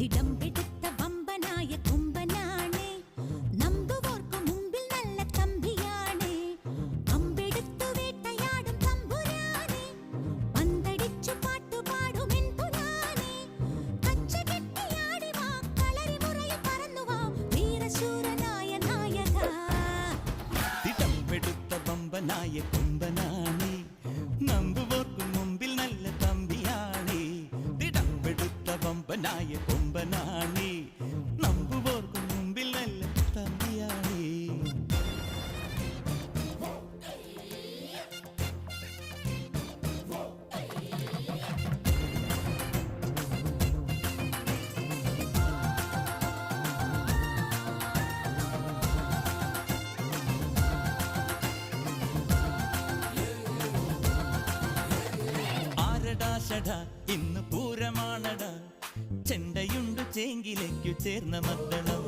തിടമ്പെടുത്ത വമ്പനായ കൊമ്പനാണ്, നമ്പുവോർക്കു മുമ്പിൽ നല്ല തമ്പിയാണ്. അമ്പെടുത്തു വേട്ടയാടും തമ്പുരാനെ, പന്തടിച്ചു പാട്ടുപാടും എൻപുരാനെ. കച്ചകെട്ടിയാടി വാ, കളരി മുറയിൽ പറന്നു വാ, വീരശൂരനായ നായക. തിടമ്പെടുത്ത വമ്പനായ കൊമ്പനാണ്, നമ്പുവോർക്കു മുമ്പിൽ നല്ല തമ്പിയാണ്. തിടമ്പെടുത്ത വമ്പനായ കൊമ്പനാണ്, നമ്പുവോർക്കു മുമ്പിൽ നല്ല തമ്പിയാണ്. ആരടാശടാ ഇന്ന് പൂരമാണടാ, ചെണ്ടയുണ്ടു ചേങ്കിലേക്കു ചേർന്ന മദ്ദളം.